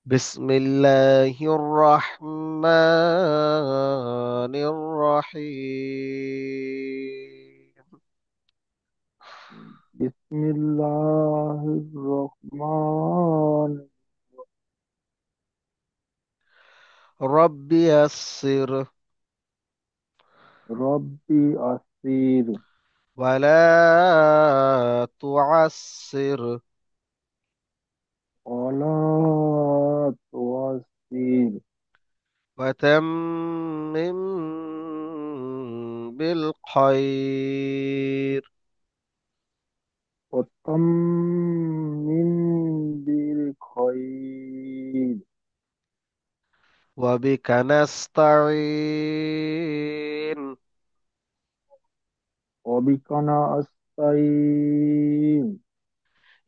بسم الله الرحمن الرحيم. بسم الله الرحمن. رب يسر ربي أسير ولا تعسر ولا تؤثر وتمم بالخير وتمم بالخير وبك نستعين وبك نستعين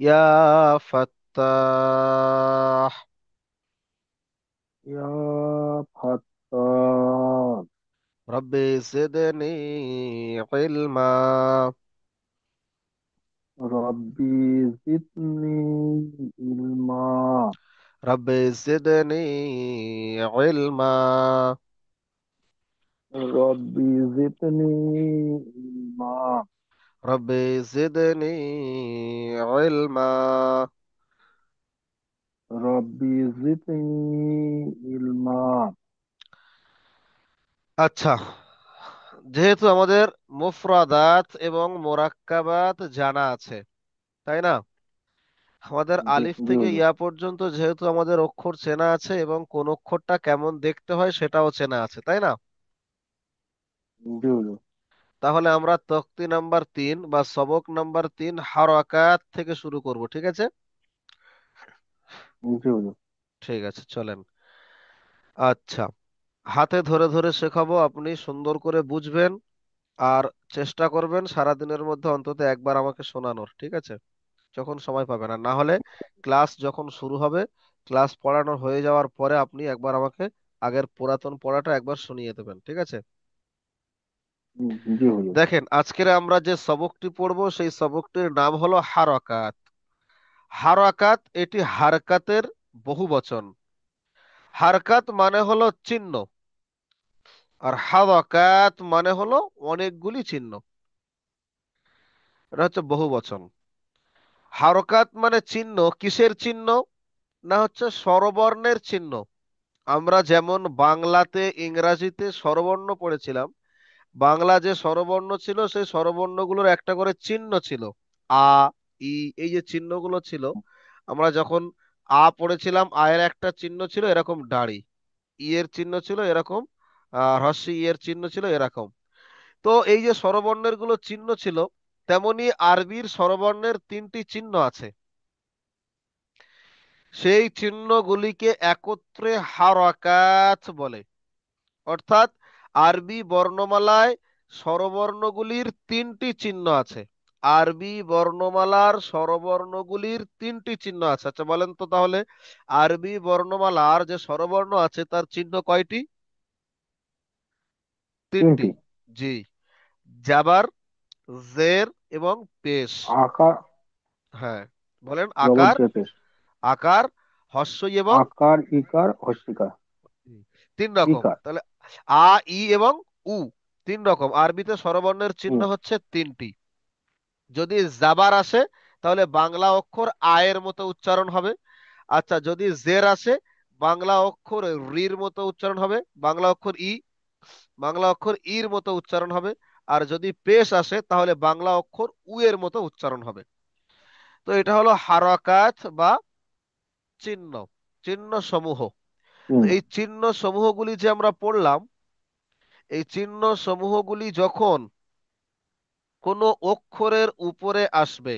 يا فتاح يا فتاح. رب زدني علما ربي زدني علما. رب زدني علما ربي زدني علما. رب زدني علما ربي زدني علما. আচ্ছা, যেহেতু আমাদের মুফরাদাত এবং মোরাক্কাবাত জানা আছে, তাই না? আমাদের জি আলিফ জি থেকে হুজুর। ইয়া পর্যন্ত যেহেতু আমাদের অক্ষর চেনা আছে এবং কোন অক্ষরটা কেমন দেখতে হয় সেটাও চেনা আছে, তাই না? জি হুজুর। তাহলে আমরা তক্তি নাম্বার 3 বা সবক নাম্বার 3 হারাকাত থেকে শুরু করব, ঠিক আছে? জি হুজুর। ঠিক আছে, চলেন। আচ্ছা, হাতে ধরে ধরে শেখাবো, আপনি সুন্দর করে বুঝবেন আর চেষ্টা করবেন সারাদিনের মধ্যে অন্তত একবার আমাকে শোনানোর, ঠিক আছে? যখন সময় পাবেন, আর না হলে ক্লাস যখন শুরু হবে, ক্লাস পড়ানো হয়ে যাওয়ার পরে আপনি একবার আমাকে আগের পুরাতন পড়াটা একবার শুনিয়ে দেবেন, ঠিক আছে? জি হুজুর। দেখেন, আজকের আমরা যে সবকটি পড়বো সেই সবকটির নাম হলো হারাকাত। হারাকাত এটি হারকাতের বহু বচন। হারকাত মানে হলো চিহ্ন, আর হারাকাত মানে হলো অনেকগুলি চিহ্ন। এটা হচ্ছে বহু বচন। হারকাত মানে চিহ্ন, কিসের চিহ্ন? না হচ্ছে স্বরবর্ণের চিহ্ন। আমরা যেমন বাংলাতে ইংরাজিতে স্বরবর্ণ পড়েছিলাম, বাংলা যে স্বরবর্ণ ছিল সেই স্বরবর্ণগুলোর একটা করে চিহ্ন ছিল। আ, ই, এই যে চিহ্নগুলো ছিল, আমরা যখন পড়েছিলাম, এর একটা চিহ্ন ছিল এরকম দাঁড়ি, এর চিহ্ন ছিল এরকম, হ্রস্ব এর চিহ্ন ছিল এরকম। তো এই যে স্বরবর্ণের গুলো চিহ্ন ছিল, তেমনি আরবির স্বরবর্ণের 3টি চিহ্ন আছে। সেই চিহ্নগুলিকে একত্রে হারাকাত বলে। অর্থাৎ আরবি বর্ণমালায় স্বরবর্ণগুলির 3টি চিহ্ন আছে। আরবি বর্ণমালার স্বরবর্ণগুলির 3টি চিহ্ন আছে। আচ্ছা বলেন তো তাহলে, আরবি বর্ণমালার যে স্বরবর্ণ আছে তার চিহ্ন কয়টি? 3টি। তিনটি। জি। জাবার, জের এবং পেশ। আকার। হ্যাঁ, বলেন। জবর আকার, জেপের। আকার, হস্যই এবং আকার ইকার অস্বীকার। 3 রকম ইকার। তাহলে। আ, ই এবং উ, 3 রকম। আরবিতে স্বরবর্ণের চিহ্ন হুম। হচ্ছে 3টি। যদি জাবার আসে তাহলে বাংলা অক্ষর আয়ের মতো উচ্চারণ হবে। আচ্ছা, যদি জের আসে বাংলা অক্ষর রির মতো উচ্চারণ হবে। বাংলা অক্ষর ই, বাংলা অক্ষর ইর মতো উচ্চারণ হবে। আর যদি পেশ আসে তাহলে বাংলা অক্ষর উ এর মতো উচ্চারণ হবে। তো এটা হলো হারাকাত বা চিহ্ন, চিহ্ন সমূহ। তো হুম। এই চিহ্ন সমূহগুলি যে আমরা পড়লাম, এই চিহ্ন সমূহগুলি যখন কোনো অক্ষরের উপরে আসবে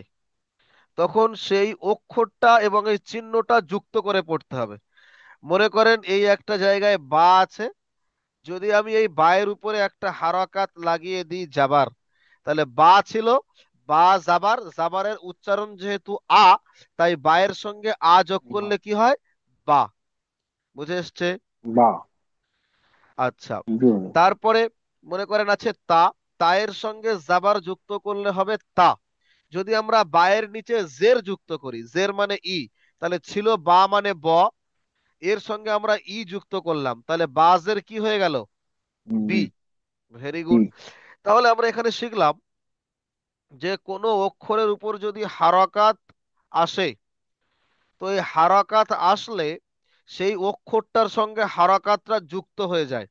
তখন সেই অক্ষরটা এবং এই চিহ্নটা যুক্ত করে পড়তে হবে। মনে করেন এই একটা জায়গায় বা আছে, যদি আমি এই বায়ের উপরে একটা হারাকাত লাগিয়ে দিই জাবার, তাহলে বা ছিল, বা জাবার, জাবারের উচ্চারণ যেহেতু আ, তাই বায়ের সঙ্গে আ যোগ করলে কি হয়? বা। বুঝে এসছে? বা। আচ্ছা, জি হুজুর। তারপরে মনে করেন আছে তা, তায়ের সঙ্গে জাবার যুক্ত করলে হবে তা। যদি আমরা বায়ের নিচে জের যুক্ত করি, জের মানে ই, তাহলে ছিল বা মানে ব, এর সঙ্গে আমরা ই যুক্ত করলাম, তাহলে বাজের কি হয়ে গেল? B. B. Very B. Good. তাহলে আমরা এখানে শিখলাম যে কোনো অক্ষরের উপর যদি হারাকাত আসে, তো এই হারাকাত আসলে সেই অক্ষরটার সঙ্গে হারাকাতটা যুক্ত হয়ে যায়।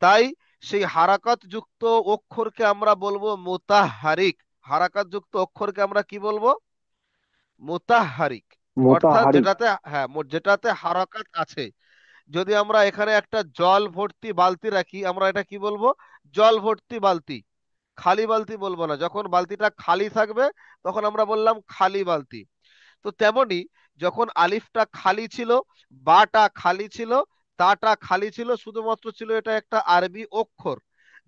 তাই সেই হারাকাত যুক্ত অক্ষরকে আমরা বলবো মুতাহারিক। হারাকাত যুক্ত অক্ষরকে আমরা কি বলবো? মুতাহারিক। অর্থাৎ মোতাহারিক। যেটাতে, হ্যাঁ, যেটাতে হারাকাত আছে। যদি আমরা এখানে একটা জল ভর্তি বালতি রাখি, আমরা এটা কি বলবো? জল ভর্তি বালতি। খালি বালতি বলবো না। যখন বালতিটা খালি থাকবে তখন আমরা বললাম খালি বালতি। তো তেমনি যখন আলিফটা খালি ছিল, বাটা খালি ছিল, তাটা খালি ছিল, শুধুমাত্র ছিল এটা একটা আরবি অক্ষর,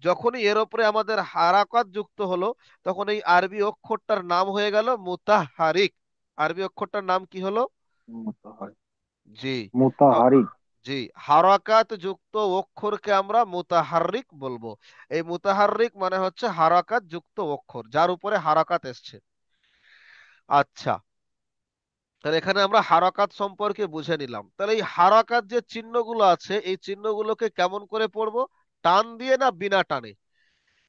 যখনই এর উপরে আমাদের হারাকাত যুক্ত হলো, তখন এই আরবি অক্ষরটার নাম হয়ে গেল মুতাহারিক। আরবি অক্ষরটার নাম কি হলো? মোতাহারিক। জি। তো মোতাহারিক। জি, হারাকাত যুক্ত অক্ষরকে আমরা মুতাহাররিক বলবো। এই মুতাহাররিক মানে হচ্ছে হারাকাত যুক্ত অক্ষর, যার উপরে হারাকাত এসছে। আচ্ছা, তাহলে এখানে আমরা হারাকাত সম্পর্কে বুঝে নিলাম। তাহলে এই হারাকাত যে চিহ্নগুলো আছে, এই চিহ্নগুলোকে কেমন করে পড়বো? টান দিয়ে না বিনা টানে?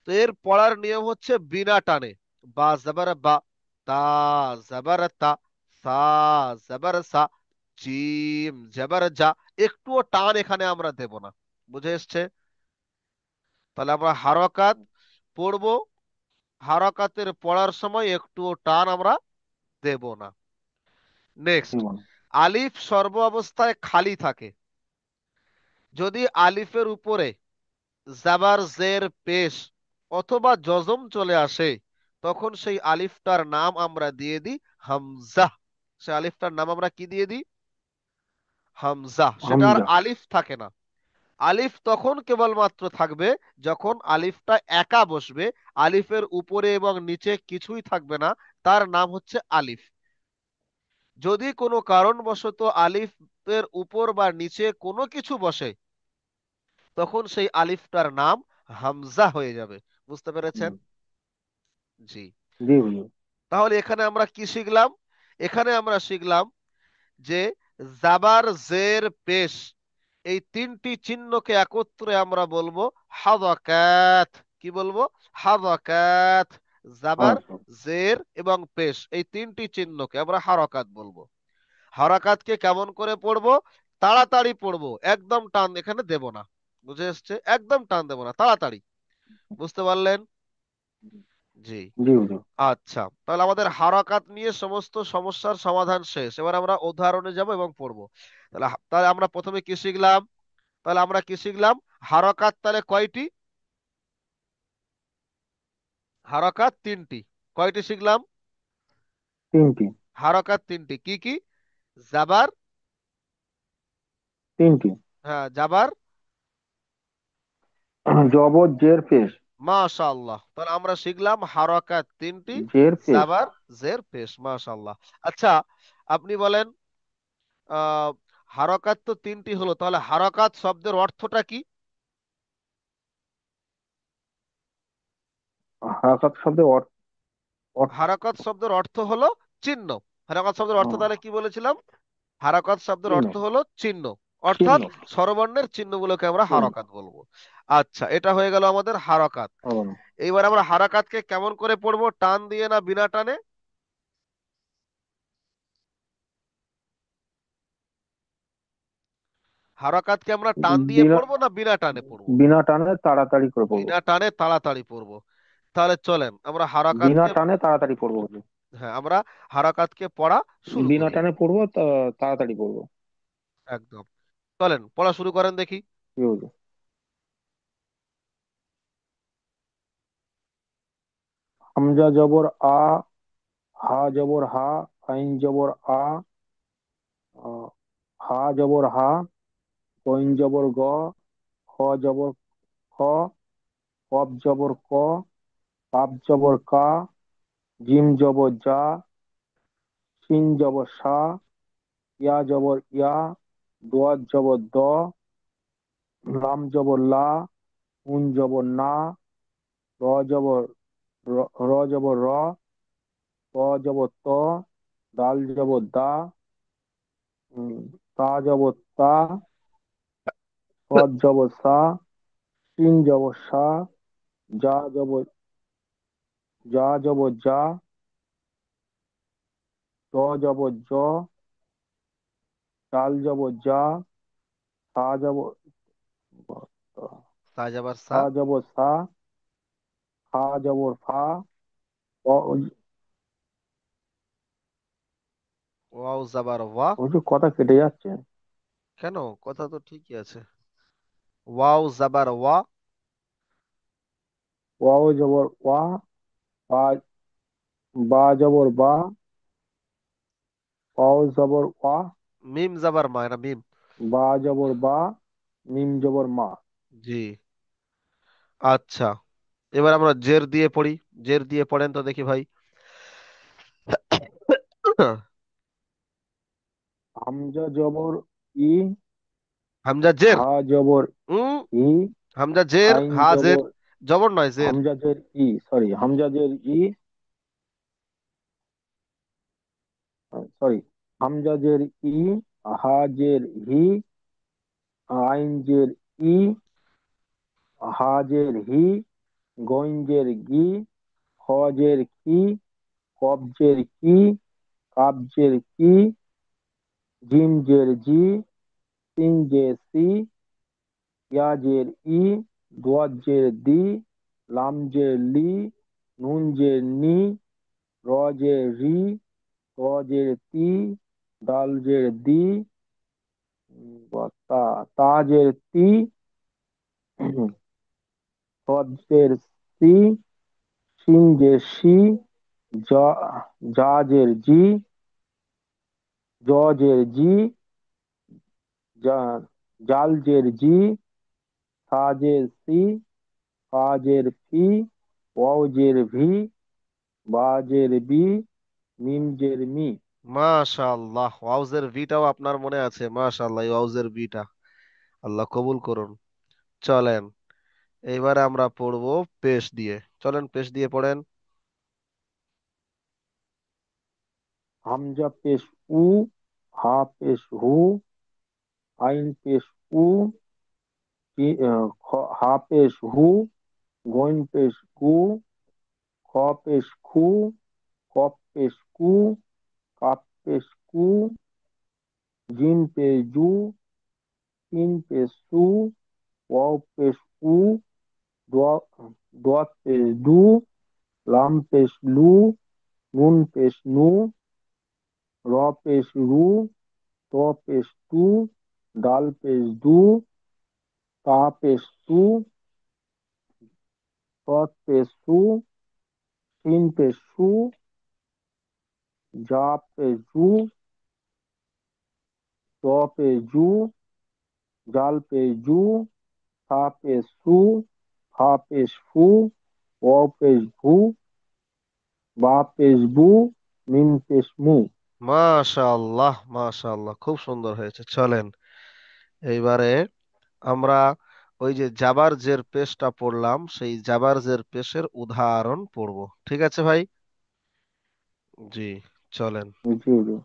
তো এর পড়ার নিয়ম হচ্ছে বিনা টানে। বা জবর বা, তা জবর তা, সা জবর সা, জিম জবর যা। একটুও টান এখানে আমরা দেব না। বুঝে এসছে? তাহলে আমরা হারাকাত পড়বো, হারাকাতের পড়ার সময় একটুও টান আমরা দেব না। নেক্সট, জীবন। আলিফ সর্ব অবস্থায় খালি থাকে। যদি আলিফের উপরে জাবার জের পেশ অথবা জজম চলে আসে, তখন সেই আলিফটার নাম আমরা দিয়ে দিই হামজা। সে আলিফটার নাম আমরা কি দিয়ে দিই? হামজা। সেটা আর হামজা। আলিফ থাকে না। আলিফ তখন কেবলমাত্র থাকবে যখন আলিফটা একা বসবে, আলিফের উপরে এবং নিচে কিছুই থাকবে না, তার নাম হচ্ছে আলিফ। যদি কোনো কারণবশত আলিফের উপর বা নিচে কোনো কিছু বসে, তখন সেই আলিফটার নাম হামজা হয়ে যাবে। বুঝতে পেরেছেন? জি। জি হুজুর। তাহলে এখানে আমরা কি শিখলাম? এখানে আমরা শিখলাম যে জাবার জের পেশ, এই তিনটি চিহ্নকে একত্রে আমরা বলবো হাদাকাত। কি বলবো? হাদাকাত। জাবার, আচ্ছা। জের এবং পেশ, এই তিনটি চিহ্নকে আমরা হারাকাত বলবো। হারাকাতকে কেমন করে পড়বো? তাড়াতাড়ি পড়বো, একদম টান এখানে দেব না। বুঝে এসছে? একদম টান দেব না, তাড়াতাড়ি। বুঝতে পারলেন? জি। জি হুজুর। আচ্ছা, তাহলে আমাদের হারাকাত নিয়ে সমস্ত সমস্যার সমাধান শেষ। এবার আমরা উদাহরণে যাব এবং পড়বো। তাহলে আমরা প্রথমে কি শিখলাম? তাহলে আমরা কি শিখলাম? হারাকাত তাহলে কয়টি? হারাকাত তিনটি। কয়টি শিখলাম? তিনটি। হারাকাত তিনটি। কি কি? জাবার, তিনটি। হ্যাঁ জাবার। জবর জের পেশ। মাশাআল্লাহ, তাহলে আমরা শিখলাম হারাকাত তিনটি। জের পেশ। জাবার, জের, পেশ। মাশাআল্লাহ। আচ্ছা, আপনি বলেন, আহ হারাকাত তো তিনটি হলো, তাহলে হারাকাত শব্দের অর্থটা কি? হারাকাত শব্দের অর্থ। হারাকাত শব্দের অর্থ হলো চিহ্ন। হারাকাত শব্দের অর্থ তাহলে কি বলেছিলাম? হারাকাত শব্দের চিহ্ন। অর্থ হলো চিহ্ন। চিহ্ন। অর্থাৎ স্বরবর্ণের চিহ্নগুলোকে আমরা চিহ্ন। হারাকাত বলবো। আচ্ছা, এটা হয়ে গেল আমাদের হারাকাত। আবার। এইবার আমরা হারাকাতকে কেমন করে পড়বো? টান দিয়ে না বিনা টানে? হারাকাতকে আমরা টান দিয়ে বিনা পড়বো না বিনা টানে পড়বো? বিনা টানে তাড়াতাড়ি করে পড়বো। বিনা টানে তাড়াতাড়ি পড়বো। তাহলে চলেন আমরা বিনা হারাকাতকে, টানে তাড়াতাড়ি পড়বো হুজুর। হ্যাঁ, আমরা হারাকাতকে পড়া শুরু বিনা করি। টানে পড়বো, তাড়াতাড়ি পড়বো। একদম। চলেন পড়া শুরু করেন দেখি। জি হুজুর। হামজা জবর আ, হা জবর হা, আইন জবর আ, আহ, হা জবর হা, গইন জবর গ, খ জবর খ, কফ জবর ক, কাপ জবর কা, জিম জবর জা, সিন জবর সা, ইয়া জবর ইয়া, দোয়াত জবর দ, লাম জবর লা, নুন জবর না, র জবর র জবর র, ত জবর ত, দাল জবর দা, তা যাব তা, সৎ যাব সা, সিন যাব সা, যা যাব যা, জ যাব জ, চাল যাব যা, সা যাব সা যাবার সা। সা যাব সা, ফা যাব ফা, ওয়াও যাবার ওয়া। ওই কথা কেটে যাচ্ছে। কেন, কথা তো ঠিকই আছে। ওয়াও যাবার ওয়া। ওয়াও জবর ওয়া, বা বা জবর বা, ওয়াও জবর ওয়া, মিম যাবার মা, এটা মিম। বা জবর বা, মিম জবর মা। জি। আচ্ছা, এবার আমরা জের দিয়ে পড়ি। জের দিয়ে পড়েন তো দেখি ভাই। হামজা জবর ই, হামজা জের। হা জবর উম ই, হামজা জের, আইন হা জের। জবর, জবর নয়, জের। হামজাজের ই, সরি হামজাজের ই, সরি হামজাজের ই, হাজের হি, আইনজের ই, হাজের হি, গইনজের গি, হজের কি, কবজের কি, কাবজের কি, জিমজের জি, সিনজের সি, ইয়াজের ই, দোয়াজের দি, লামজের লি, নুনজের নি, রজের রি, তজের তি, দালজের দি, তা, তাজের তি, সজের সি, সিনজের সি, জাজের জি, জজের জি, জালজের জি, সাজের সি, কাজের ফি, ওয়াজের ভি, বাজের বি, মিমজের মি। মাশাআল্লাহ, ওয়াউজের ভিটাও আপনার মনে আছে, মাশাআল্লাহ, এই ওয়াউজের ভিটা আল্লাহ কবুল করুন। চলেন, এইবারে আমরা পড়বো পেশ দিয়ে। চলেন, পেশ দিয়ে পড়েন। হামজা পেশ উ, হা পেশ হু, আইন পেশ উ, হা পেশ হু, গইন পেশ গু, খ পেশ খু, কপ পেশ কু, কাপ পেশ কু, জিম পেশ জু, তিন পেশ সু, ওয়াও পেশ উ, দোয়া পেশ দু, লাম পেশ লু, নুন পেশ নু, র পেশ রু, ত পেশ তু, ডাল পেশ দু, তা পেশ তু, ত পেশ সু, সিন পেশ সু, জা পেশ জু, জ পেশ জু, জাল পেশ জু, সা পেশ সু, ফা পেশ ফু, ও পেশ ভু, বা পেশ বু, মিম পেশ মু। মাশাআল্লাহ, মাশাআল্লাহ, খুব সুন্দর হয়েছে। চলেন, এইবারে আমরা ওই যে জাবার জের পেশটা পড়লাম, সেই জাবার জের পেশের উদাহরণ পড়বো। ঠিক আছে ভাই? জি, চলেন। জি জি।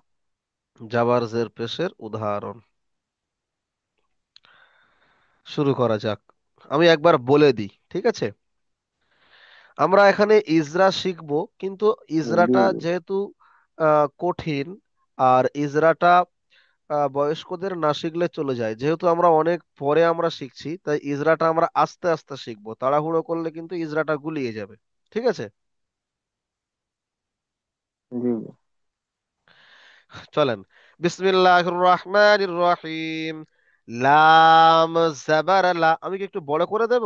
জাবার জের পেশের উদাহরণ শুরু করা যাক। আমি একবার বলে দিই, ঠিক আছে? আমরা এখানে ইজরা শিখবো, কিন্তু জি ইজরাটা জি। যেহেতু কঠিন, আর ইজরাটা বয়স্কদের না শিখলে চলে যায়, যেহেতু আমরা অনেক পরে আমরা শিখছি, তাই ইজরাটা আমরা আস্তে আস্তে শিখবো। তাড়াহুড়ো করলে কিন্তু ইজরাটা গুলিয়ে যাবে। ঠিক আছে? জি জি। চলেন। বিসমিল্লাহির রহমানির রহিম। লাম জাবার লা। আমি কি একটু বড় করে দেব?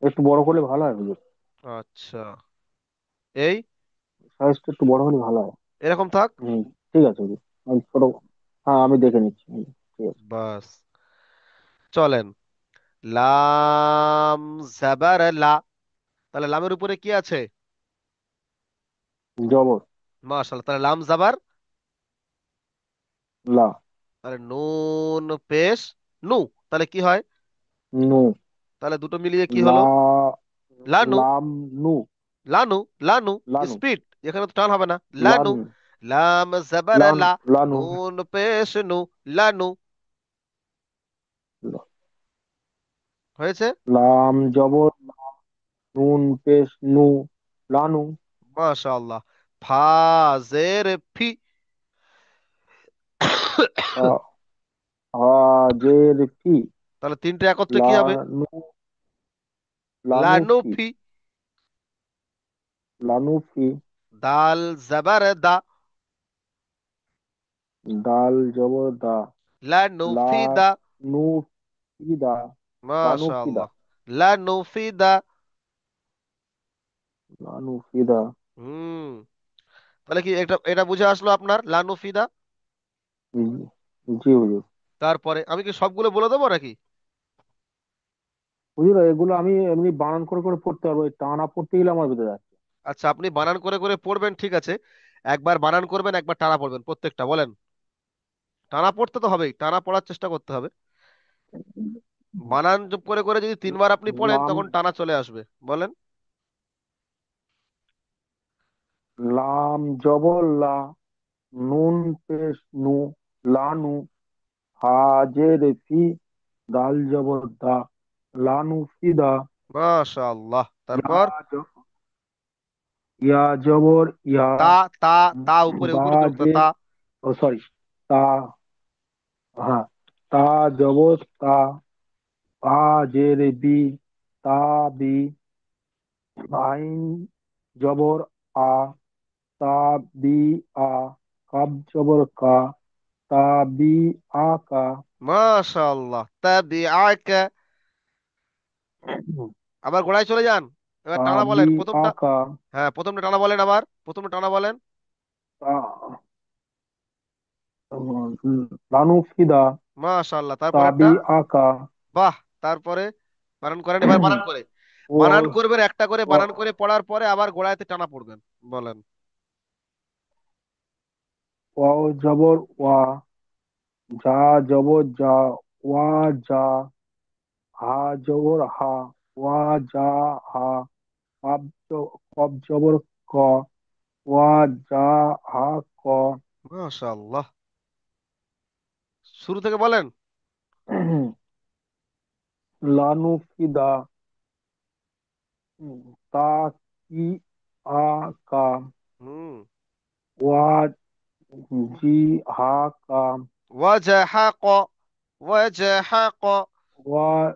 একটু বড় করলে ভালো হয় হুজুর। আচ্ছা, এই সাইজটা একটু বড় হলে ভালো হয়। এরকম থাক। হুম, ঠিক আছে হুজুর। আমি ছোট, হ্যাঁ আমি দেখে নিচ্ছি। ঠিক আছে। বাস। চলেন। লাম জাবার লা। তাহলে লামের উপরে কি আছে? জবর মাশাআল্লাহ। তাহলে লাম জাবার, লা, তাহলে নুন পেশ নু। তাহলে কি হয়? নু, তাহলে দুটো মিলিয়ে কি হলো? লা, লানু। লাম নু, লানু। লানু। লানু, স্পিড, এখানে তো টান হবে না। লানু। লানু। লাম জবর লানু, লা, লানু। নুন পেশ নু, লানু। হয়েছে। লাম জবর নুন পেশ নু, লানু। মাশাআল্লাহ। ফা জের ফি। ফা, হাজের ফি। তাহলে তিনটে একত্রে কি হবে? লানু, লানু ফি, লানুফি। লানু ফি। দাল জবর দা, দাল জবর দা। লানুফিদা। লানু ফিদা, লানু ফিদা, মাশাআল্লাহ। লানুফিদা। লানু ফিদা। হুম। তাহলে কি এটা এটা বুঝে আসলো আপনার, লানুফিদা? জি, জি হুজুর। তারপরে আমি কি সবগুলো বলে দেবো নাকি? হুজুর এগুলো আমি এমনি বানান করে করে পড়তে পারবো, এই টানা পড়তে গেলে আমার বেঁধে যাচ্ছে। আচ্ছা, আপনি বানান করে করে পড়বেন, ঠিক আছে। একবার বানান করবেন, একবার টানা পড়বেন, প্রত্যেকটা বলেন। টানা পড়তে তো হবেই, টানা পড়ার চেষ্টা করতে হবে। বানান করে করে যদি তিনবার আপনি পড়েন লাম, তখন টানা চলে আসবে। বলেন। লাম জবর লা, নুন পেশ নু, লানু। হাজের ফি, দাল জবর দা, লানু ফিদা। মাশাআল্লাহ। ইয়া তারপর জ- ইয়া জবর ইয়া, তা, তা, তা উপরে বা উঠুন তো, যে, তা। ও সরি, তা, হ্যাঁ, তা জবর তা, পা জের বি, তা বি। আইন জবর আ, তা বি আ। কাব জবর কা, তা বি আ কা। মাশাআল্লাহ। তাবিআকা। আবার গোড়ায় চলে যান। এবার তা টানা বি বলেন আ প্রথমটা। কা। হ্যাঁ, প্রথমটা টানা বলেন, আবার প্রথমটা টানা বলেন। তা- লানু ফিদা, মাশাআল্লাহ। তা তারপরেরটা। বি আ কা। বাহ। তারপরে বানান করেন, এবার বানান করে। বানান ওয়াও, করবেন, একটা করে বানান ওয়া- করে পড়ার পরে আবার গোড়ায়তে টানা পড়বেন। বলেন। ওয়াও জবর ওয়া, যা জবর যা, ওয়া যা। হা জবর হা, ওয়া যা হা। কব জবর ক, ওয়া যা হা ক। মাশাআল্লাহ। শুরু থেকে বলেন। লানু ফিদা, তা কি আ কা। হুম। ওয়া জি হা কা। ওয়াজাহাক। ওয়াজাহাক। ওয়া,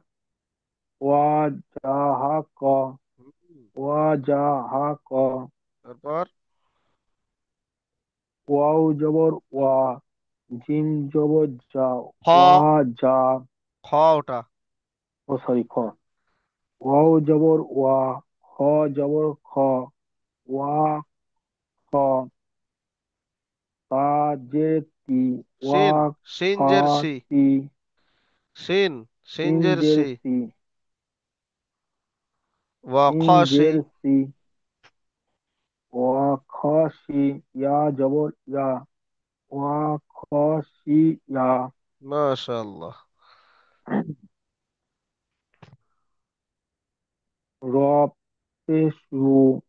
ওয়া যা হা ক, হুম। ওয়া যা হা ক। তারপর ওয়াও জবর ওয়া, জিম জবর যা, খ। ওয়া যা। খ ওটা। ও সরি, খ। ওয়াও জবর ওয়া, খ জবর খ, ওয়া খ। তা জে তি, ওয়া শিন। শিন খা জের শি। তি। শিন। শিন সিন জের জের শি। সি, ওয়া সিন খসি। জের সি। ওয়া খ সি, ইয়া জবর ইয়া, ওয়া খ সি ইয়া। মাশাআল্লাহ। র পেশ রু,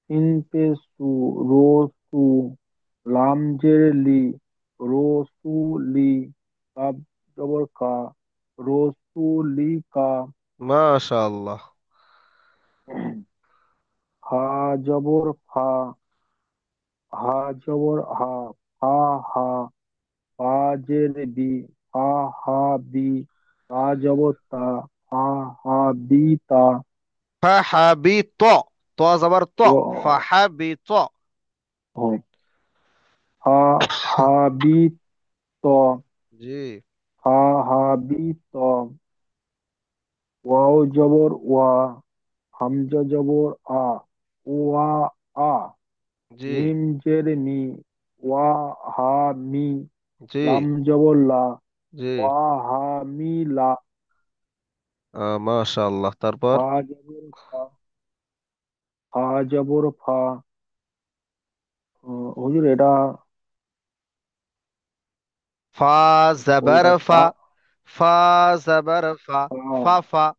সিন পেশ সু, রো সু। লাম জের লি, রো সু লি। কাব জবর কা, রো সু লি কা। মাশাআল্লাহ। হা জবর ফা, হা জবর হা, ফা হা। পা জের বি, ফা হা বি। তা জবর তা, ফা হা বি তা। ফাহাবিত। ত জবর ত। ও, ফাহাবিত। ও, হা, হা বি ত, জি। হা হা বি ত। ওয়াও জবর ওয়া, হামজা জবর আ, ওয়া আ। জি। মিম জের মি, ওয়া হা মি। জি। লাম জবর লা, জি। ওয়া হা মি লা। মাশাআল্লাহ। তারপর ফা জবর ফা, ফা জবর ফা। হুজুর এটা, ফা জবর ওইটা ফা। ফা জবর ফা। ফা ফা, ফা।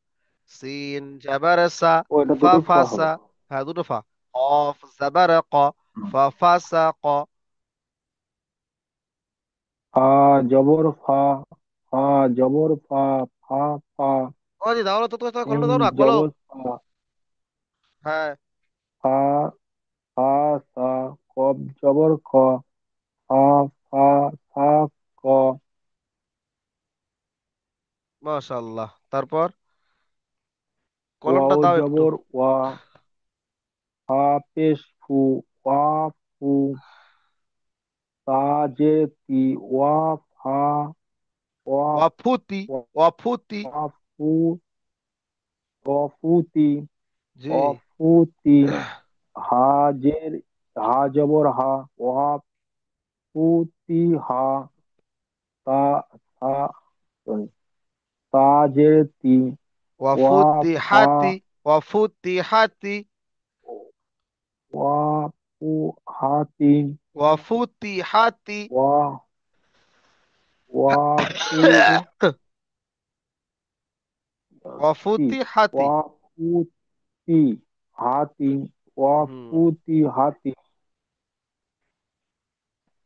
সিন জবর সা। ওইটা ফা দুটোই ফা ফা সা। হবে। হ্যাঁ, দুটো ফা। কফ জবর ক। ফাসাক। ফা জবর ফা, ফা জবর ফা, ফা ফা। ও জি, দাও না তো, তোমার ইম কলমটা দাও না, বলো। জবর ফা, হ্যাঁ। ফা ফা সা। কব জবর ক, ফা ফা সা ক। মাশাআল্লাহ, তারপর কলমটা ওয়াও দাও একটু। জবর ওয়া, ফা পেশ ফু, ওয়া ফু। তা জে তি, ওয়া ফা, ওয়া ওয়াফুতি। ওয়াফুতি। ওয়া ফু, অফুতি, জি। অফুতি। হাজের, হা জবর হা, ওয়া ফুতি হা। তা সা, sorry, তাজের তি, ওয়া ওয়াফুতি ফা, হাতি। ওয়াফুতি হাতি। ওয়া ফু হাতি, ওয়াফুতি হাতি। ওয়া ওয়া ফু তি, ওয়াফুতি হাতি। ওয়া ফু তি হাতি, ওয়া হুম। ফু তি হাতি।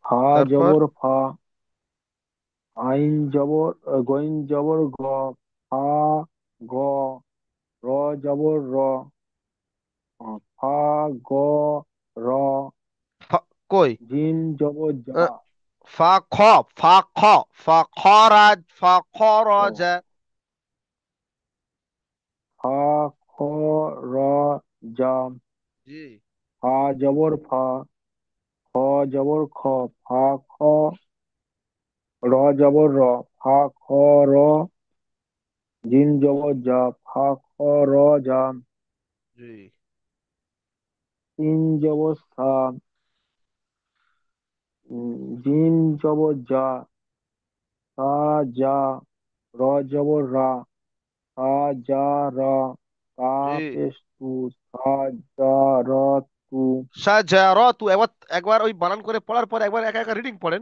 হা তারপর জবর ফা, আইন জবর গইন জবর গ, ফা গ। র জবর র, ফা গ র। কই। জিম জবর আহ, জা, ফা খ। ফা খ। ফা খরাজ। ফা ও, খরজা। ফা খ র জা। জি। ফা জবর ফা, খ জবর খ, ফা খ। র জবর র, ফা খ র। জিম জবর জা, ফা খ র জা। জি। তিন জবর সা, জিম জবর জা, সা জা। র জবর রা, সা জা রা। তা জি। পেশ তু, সা জা র তু। সাজারাতু। একবার একবার ওই বানান করে পড়ার পর একবার একা একা রিডিং পড়েন।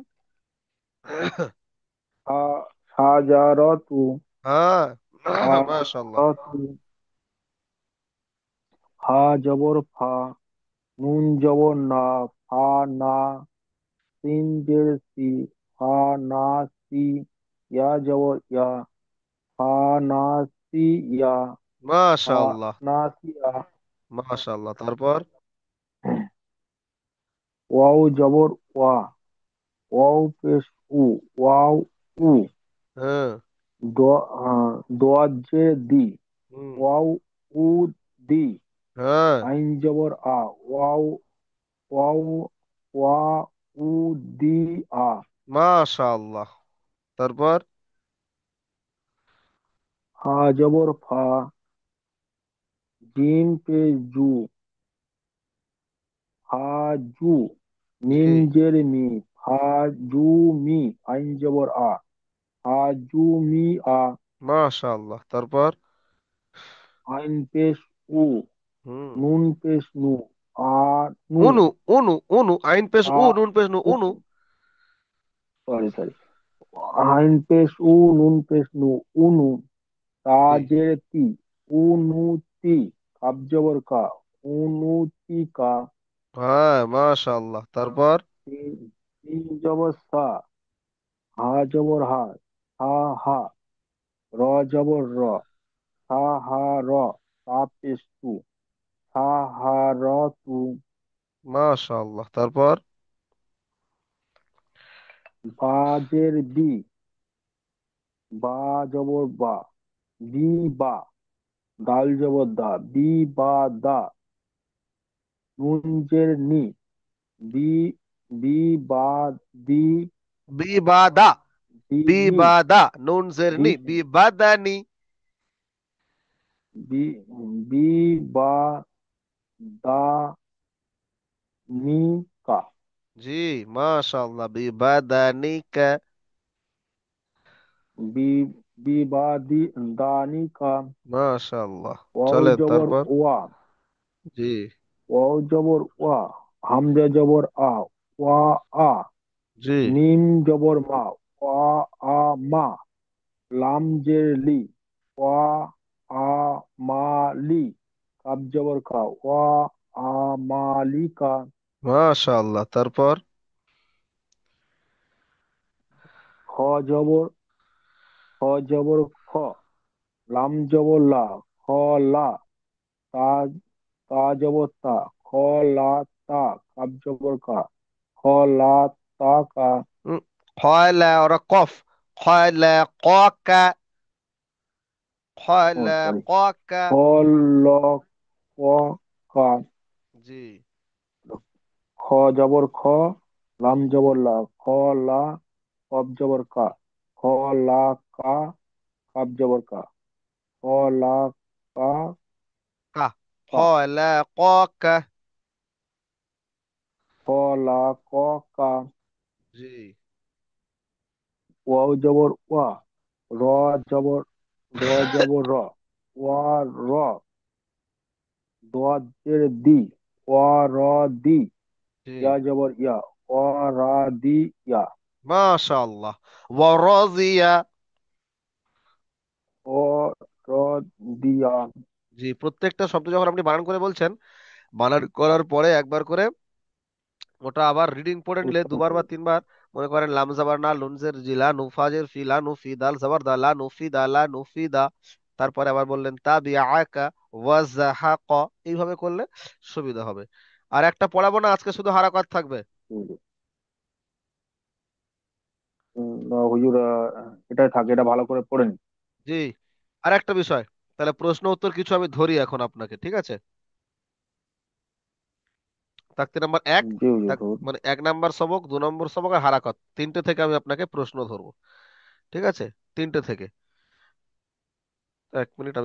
সা সা জা র তু, হ্যাঁ। সা জা র মাশাআল্লাহ। তু। ফা জবর ফা, নুন জবর না, ফা না। সিন জের সি, ফা না সি। ইয়া জবর ইয়া, ফা না সি ইয়া, ফা মাশাআল্লাহ। না সি ইয়া। মাশাআল্লাহ, তারপর ওয়াও জবর ওয়া, ওয়াও পেশ উ, ওয়াও উ। হ্যাঁ। দোয়াজে দি, হুম। ওয়াও উ দি। হ্যাঁ। আইন জবর আ, ওয়াও ওয়াও ওয়া উ দি আ। মাশাআল্লাহ, তারপর হা জবর ফা, জিম পেশ জু, ফা জু। জি। মিম জের মি, ফা জু মি। আইন জবর আ, ফা জু মি আ। মাশাআল্লাহ, তারপর আইন পেশ উ, হুম। নুন পেশ নু, আ নু। উনু। উনু। উনু। আইন পেশ আ উ, নুন পেশ নু। উ, উনু। Sorry sorry. আইন পেশ উ, নুন পেশ নু, উনু। জি। তাজের তি, উনুতি। কাব জবর কা, উনুতিকা। হ্যাঁ, মাশাআল্লাহ, তারপর তিন তিন জবর সা, হা জবর হা, হা হা। র জবর র, হা হা র। তা পেশ তু, হা হা র তু। মাশাআল্লাহ, তারপর বাজের বি, বা জবর বা, বি বা। দাল জবর দা, বি বা দা। নুনজের নি, বি বি বা দি, বিবাদা। বি নি। বিবাদা নুন বি জেরনি বিবাদানি। বি বি বা দা নি কা। জি। মাশাআল্লাহ, বিবাদানিকা। বি বি বা দি দানি কা। মাশাআল্লাহ। ওয়াও চলেন জবর তারপর। ওয়া, জি। ওয়াও জবর ওয়া। হামজা জবর আ, ওয়া আ। জি। মিম জবর মা, ওয়া আ মা। লাম জের লি, ওয়া আ মা লি। কাব জবর কা, ওয়া আ মা লি কা। মাশাআল্লাহ। তারপর? খ জবর খ জবর খ, লাম জবর লা, খ লা, তা তা জবর তা, খ লা তা, কাব জবর কা, খ লা তা কা। উম, খয়লা ওরা কফ। খয়লা ককা। ও খয়লা সরি, ককা। খ ল ক কা। জি। খ জবর খ, লাম জবর লা, খ লা, কব জবর কা, খ লা কা, কাব জবর কা, খ লা কা কা। কা, খয়লা ককা। খ লা ক কা। জি। ওয়াও জবর ওয়া, র জবর র জবর র, ওয়া র, দোয়া জের দি, ওয়া র দি, জি। ইয়া জবর ইয়া, ওয়া রা দি ইয়া, মাশাআল্লাহ। ওয়ারাজিয়া। ও র দিয়া। জি, প্রত্যেকটা শব্দ যখন আপনি বানান করে বলছেন, বানান করার পরে একবার করে ওটা আবার রিডিং পড়ে নিলে দুবার বা তিনবার, মনে করেন লাম জাবার না, লুনজের জিলা, নুফাজের ফিলা, নুফি দাল জাবার দা, লা নুফি দা, লা নুফি দা। তারপরে আবার বললেন তাবিআকা ওয়াজাহাক। এইভাবে করলে সুবিধা হবে। আর একটা পড়াবো না আজকে, শুধু হারাকাত থাকবে। হুজুর, এটাই থাকে, এটা ভালো করে পড়ে নি। জি। আর একটা বিষয়, তাহলে প্রশ্ন উত্তর কিছু আমি ধরি এখন আপনাকে, ঠিক আছে? তাকতি নাম্বার এক, জি হুজুর, তাক মানে 1 নাম্বার সবক, 2 নম্বর সবক আর হারাকাত, তিনটে থেকে আমি আপনাকে প্রশ্ন ধরবো। ঠিক আছে? তিনটে থেকে। 1 মিনিট আমি